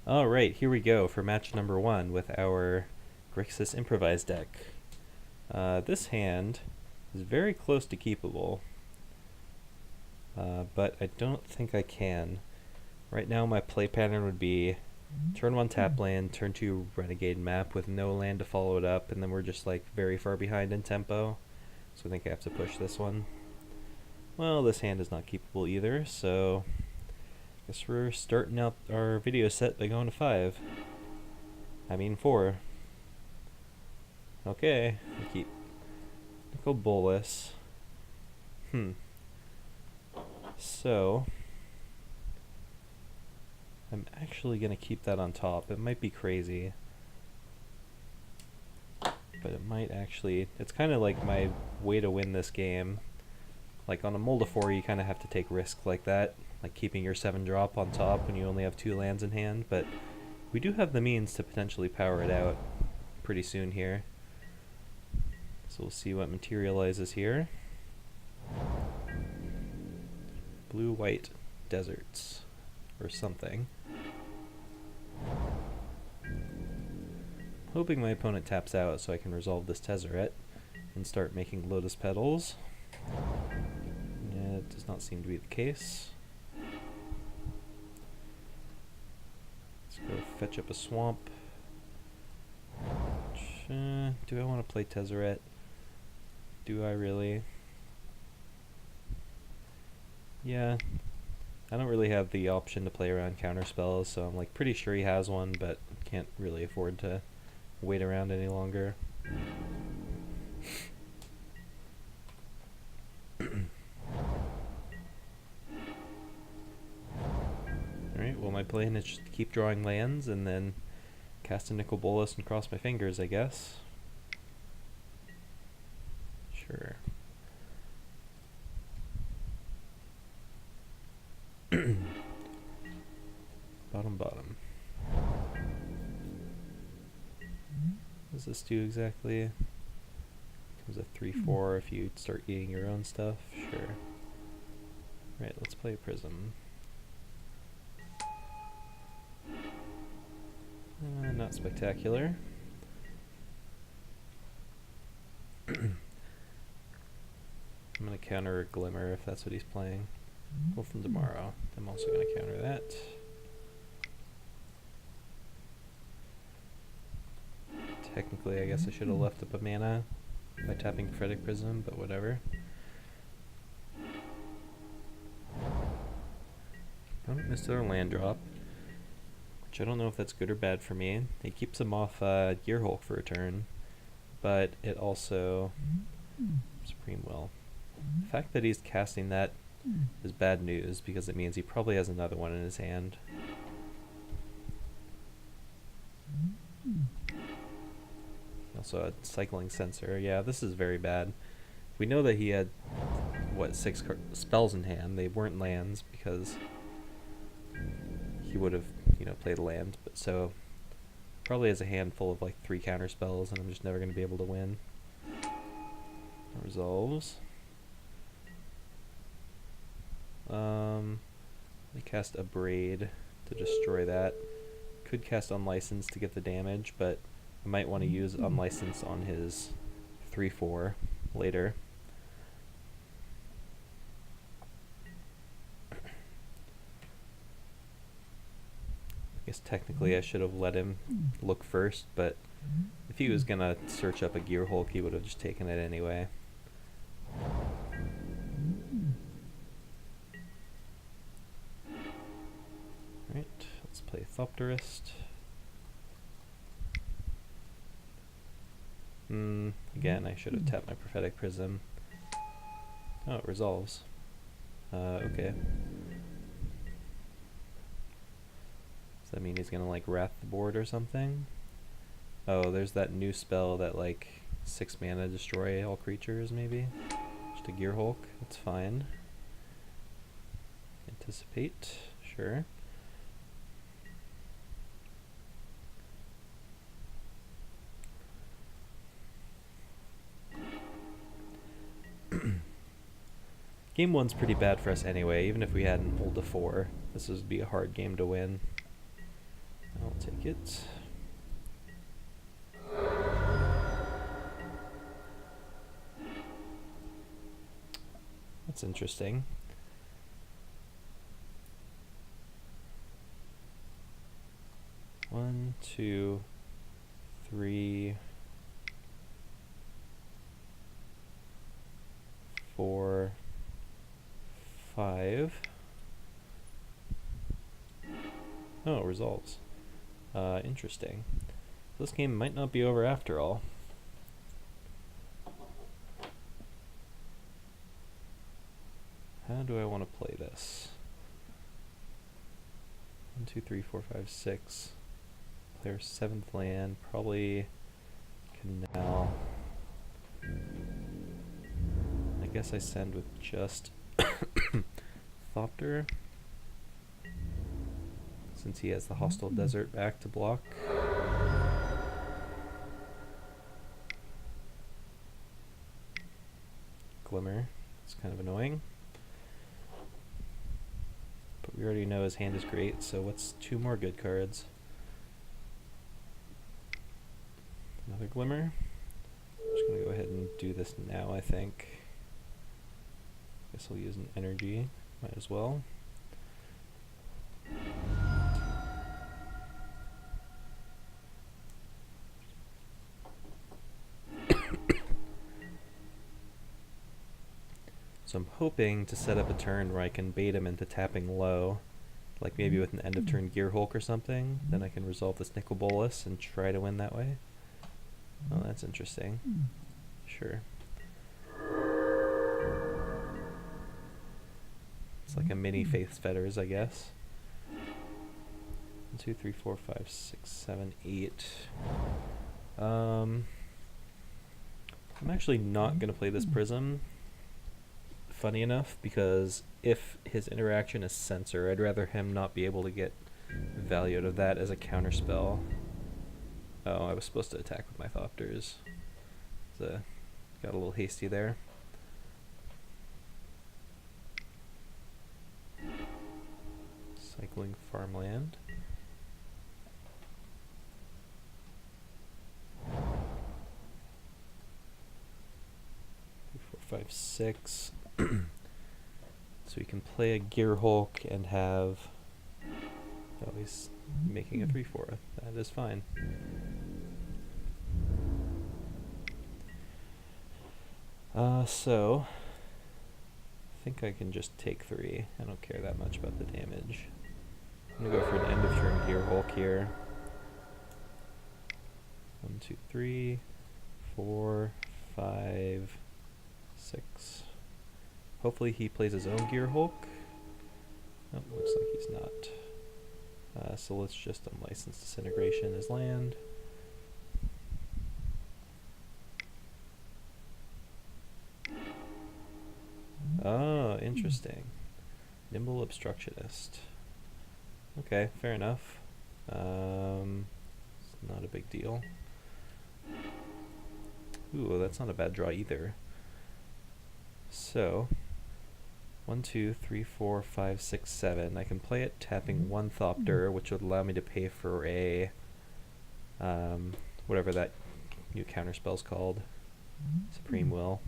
Alright, here we go for match number 1 with our Grixis Improvise deck. This hand is very close to keepable, but I don't think I can. Right now my play pattern would be turn 1 tap land, turn 2 renegade map with no land to follow it up, and then we're just like very far behind in tempo, so I think I have to push this one. Well, this hand is not keepable either, so guess we're starting out our video set by going to 5. I mean 4. Okay, I keep Nickel Bolus. So I'm actually gonna keep that on top. It might be crazy, but it might actually, it's kind of like my way to win this game. Like on a Molda 4 you kind of have to take risks like that, like keeping your 7-drop on top when you only have 2 lands in hand, but we do have the means to potentially power it out pretty soon here. So we'll see what materializes here. Blue-white deserts, or something. Hoping my opponent taps out so I can resolve this Tezzeret and start making Lotus Petals. It does not seem to be the case. Let's go fetch up a swamp. Do I want to play Tezzeret? Do I really? Yeah. I don't really have the option to play around counter spells, so I'm like pretty sure he has one, but can't really afford to wait around any longer. Alright, well my plan is just to keep drawing lands and then cast a Nicol Bolas and cross my fingers, I guess. Sure. Bottom. What does this do exactly? Comes a 3/4 if you start eating your own stuff. Sure. Right, let's play Prism. Not spectacular. I'm gonna counter a Glimmer if that's what he's playing. Go from tomorrow. I'm also gonna counter that. Technically, I guess I should have left up a mana by tapping Prophetic Prism, but whatever. Don't miss their land drop, which I don't know if that's good or bad for me. It keeps him off Gearhulk for a turn, but it also Supreme Will. The fact that he's casting that is bad news because it means he probably has another one in his hand. Also a Cycling Sensor. Yeah, this is very bad. We know that he had, what, 6 spells in hand. They weren't lands because he would have, played a land. But so probably has a handful of like 3 counter spells, and I'm just never going to be able to win. Resolves. I cast a Braid to destroy that. Could cast Unlicensed to get the damage, but I might want to use Unlicensed on his 3/4 later. I guess technically I should have let him look first, but if he was gonna search up a Gearhulk, he would have just taken it anyway. Right, let's play Thopterist. Again, I should have tapped my Prophetic Prism. Oh, it resolves. Okay. Does that mean he's gonna like wrath the board or something? Oh, there's that new spell that like 6 mana destroy all creatures maybe? Just a Gearhulk, that's fine. Anticipate, sure. Game 1's pretty bad for us anyway. Even if we hadn't pulled a 4, this would be a hard game to win. it. That's interesting. One, two, three, four, five. Oh, results. Interesting. This game might not be over after all. How do I want to play this? 1, 2, 3, 4, 5, 6. Player 7th land, probably Canal. I guess I send with just Thopter, since he has the Hostile Desert back to block. Glimmer, it's kind of annoying. But we already know his hand is great, so what's 2 more good cards? Another Glimmer. I'm just going to go ahead and do this now, I think. Guess I'll use an energy, might as well. So I'm hoping to set up a turn where I can bait him into tapping low, like maybe with an end of turn Gear Hulk or something. Then I can resolve this Nicol Bolas and try to win that way. Oh, that's interesting. Sure. It's like a mini Faith's Fetters, I guess. 1, 2, 3, 4, 5, 6, 7, 8. I'm actually not going to play this Prism. Funny enough, because if his interaction is Censor, I'd rather him not be able to get value out of that as a counterspell. Oh, I was supposed to attack with my Thopters. So, got a little hasty there. Cycling Farmland. 3, 4, 5, 6. So we can play a Gear Hulk and have... Oh, he's making a 3/4. That is fine. So... I think I can just take 3. I don't care that much about the damage. I'm gonna go for an end of turn Gear Hulk here. 1, 2, 3, 4, 5, 6. Hopefully he plays his own Gear Hulk. Oh, looks like he's not. So let's just unlicense Disintegration as land. Oh, interesting. Nimble Obstructionist. Okay, fair enough. It's not a big deal. Ooh, that's not a bad draw either. So, 1, 2, 3, 4, 5, 6, 7. I can play it tapping 1 Thopter, which would allow me to pay for a whatever that new counterspell's called. Supreme Will.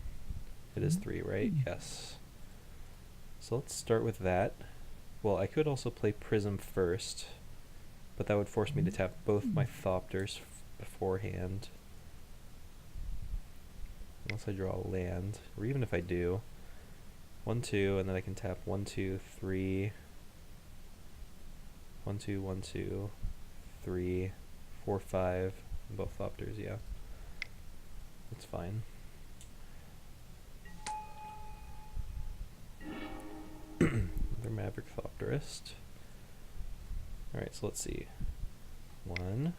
It is 3, right? Yes. So let's start with that. Well, I could also play Prism first, but that would force me to tap both my Thopters beforehand. Unless I draw a land, or even if I do. 1, 2, and then I can tap 1, 2, 3. 1, 2, 1, 2, 3, 4, 5. And both Thopters, yeah. That's fine. Another Maverick Thopterist. Alright, so let's see. 1,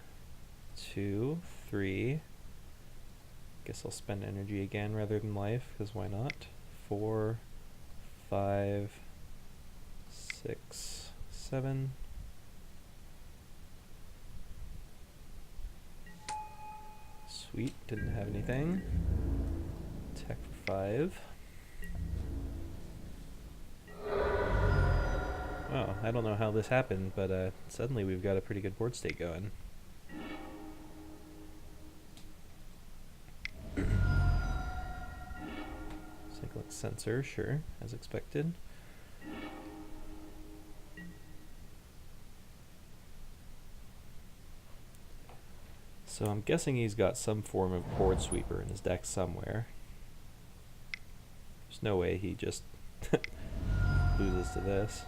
2, 3. Guess I'll spend energy again rather than life, because why not? 4, 5, 6, 7. Sweet, didn't have anything. Attack for 5. Oh, I don't know how this happened, but suddenly we've got a pretty good board state going. Cyclic Sensor, sure, as expected. So I'm guessing he's got some form of board sweeper in his deck somewhere. There's no way he just loses to this.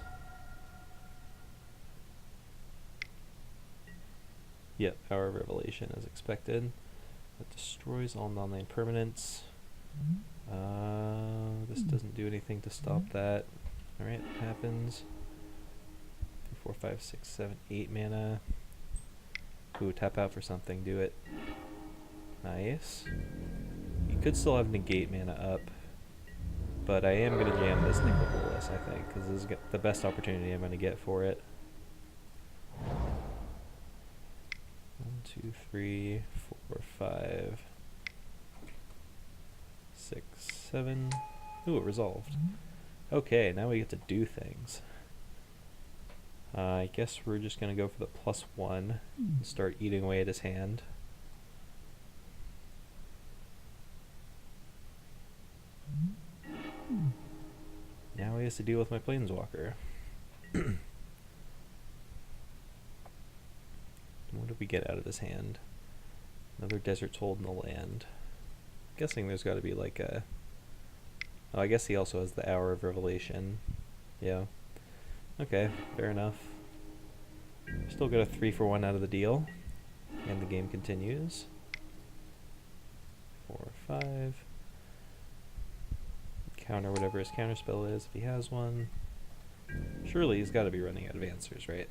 Yep, Hour of Revelation as expected. That destroys all non-land permanents. This doesn't do anything to stop that. Alright, it happens. 3, 4, 5, 6, 7, 8 mana. Ooh, tap out for something, do it. Nice. You could still have negate mana up, but I am going to jam this Nicol Bolas, I think, because this is the best opportunity I'm going to get for it. 1, 2, 3, 4, 5, 6, 7. Ooh, it resolved. Okay, now we get to do things. I guess we're just going to go for the +1 and start eating away at his hand. Now he has to deal with my Planeswalker. What did we get out of his hand? Another Desert's Hold in the land. I'm guessing there's got to be like a... Oh, I guess he also has the Hour of Revelation. Yeah. Okay, fair enough. Still got a 3-for-1 out of the deal. And the game continues. 4, 5. Counter whatever his counterspell is, if he has one. Surely he's got to be running out of answers, right?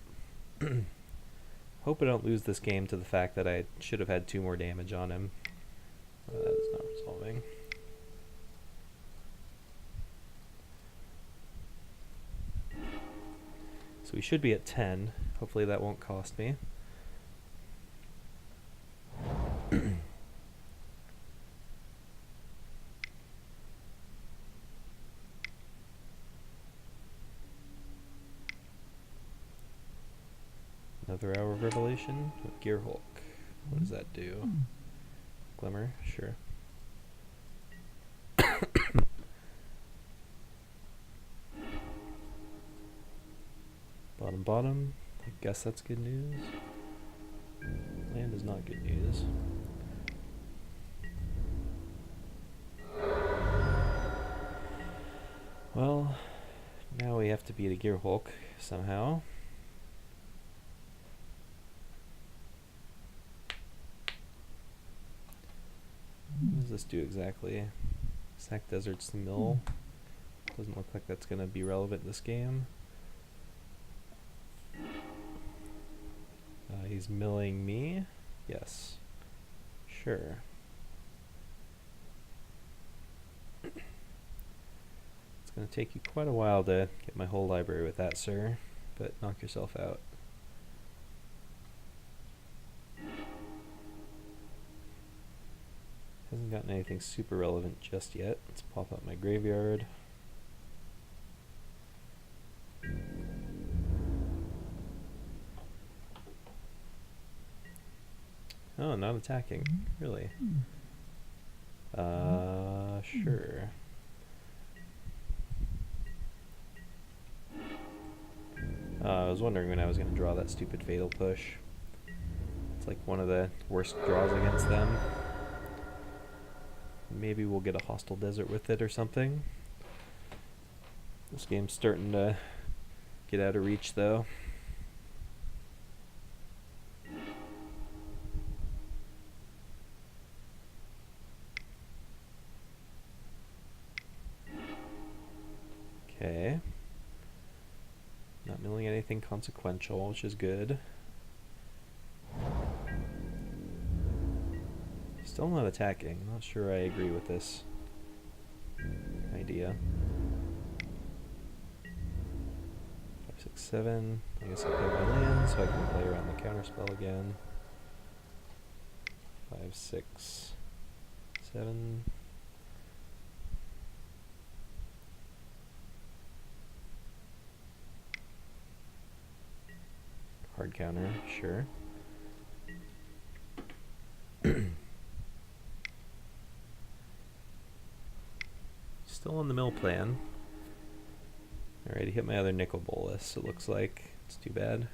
Hope I don't lose this game to the fact that I should have had 2 more damage on him. That is not resolving. So we should be at 10. Hopefully that won't cost me. Another Hour of Revelation with Gear Hulk. What does that do? Glimmer, sure. Bottom. I guess that's good news. Land is not good news. Well, now we have to beat a Gear Hulk somehow. What does this do exactly? Sack Desert's Mill. Doesn't look like that's going to be relevant in this game. He's milling me. Yes. Sure. It's going to take you quite a while to get my whole library with that, sir. But knock yourself out. Hasn't gotten anything super relevant just yet. Let's pop up my graveyard. Oh, not attacking. Really? Sure. I was wondering when I was going to draw that stupid Fatal Push. It's like one of the worst draws against them. Maybe we'll get a Hostile Desert with it or something. This game's starting to get out of reach, though. Okay. Not milling anything consequential, which is good. Still not attacking. Not sure I agree with this idea. 5, 6, 7. I guess I'll play my land so I can play around the counterspell again. 5, 6, 7. Hard counter, sure. Still on the mill plan. Alright, he hit my other Nickel Bolas, it looks like. It's too bad.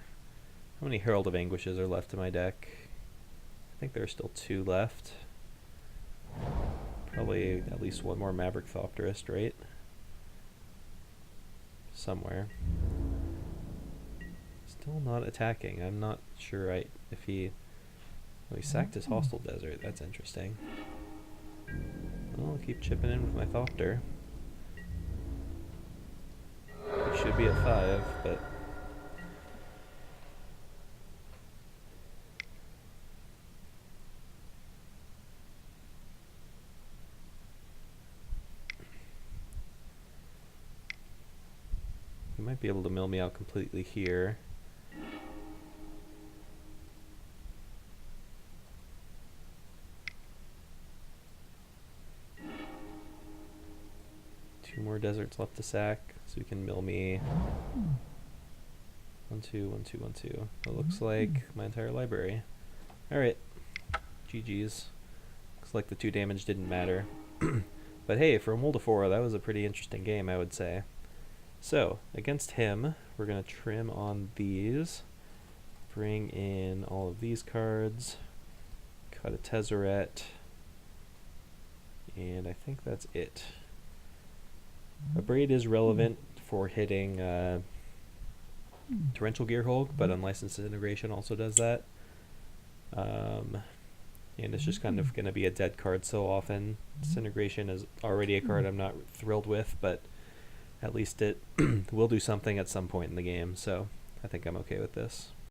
How many Herald of Anguishes are left in my deck? I think there are still 2 left. Probably at least one more Maverick Thopterist, right? Somewhere. Still not attacking. I'm not sure if he... Well, he sacked his Hostile Desert. That's interesting. Well, I'll keep chipping in with my Thopter. He should be at 5, but... He might be able to mill me out completely here. Two more deserts left to sack, so he can mill me. 1, 2, 1, 2, 1, 2. It looks like my entire library. Alright. GG's. Looks like the 2 damage didn't matter. But hey, for a Moldavora, that was a pretty interesting game, I would say. So, against him, we're going to trim on these. Bring in all of these cards. Cut a Tezzeret. And I think that's it. A Braid is relevant for hitting Torrential Gearhulk, but Unlicensed Disintegration also does that. And it's just kind of going to be a dead card so often. Disintegration is already a card I'm not thrilled with, but at least it will do something at some point in the game, so I think I'm okay with this.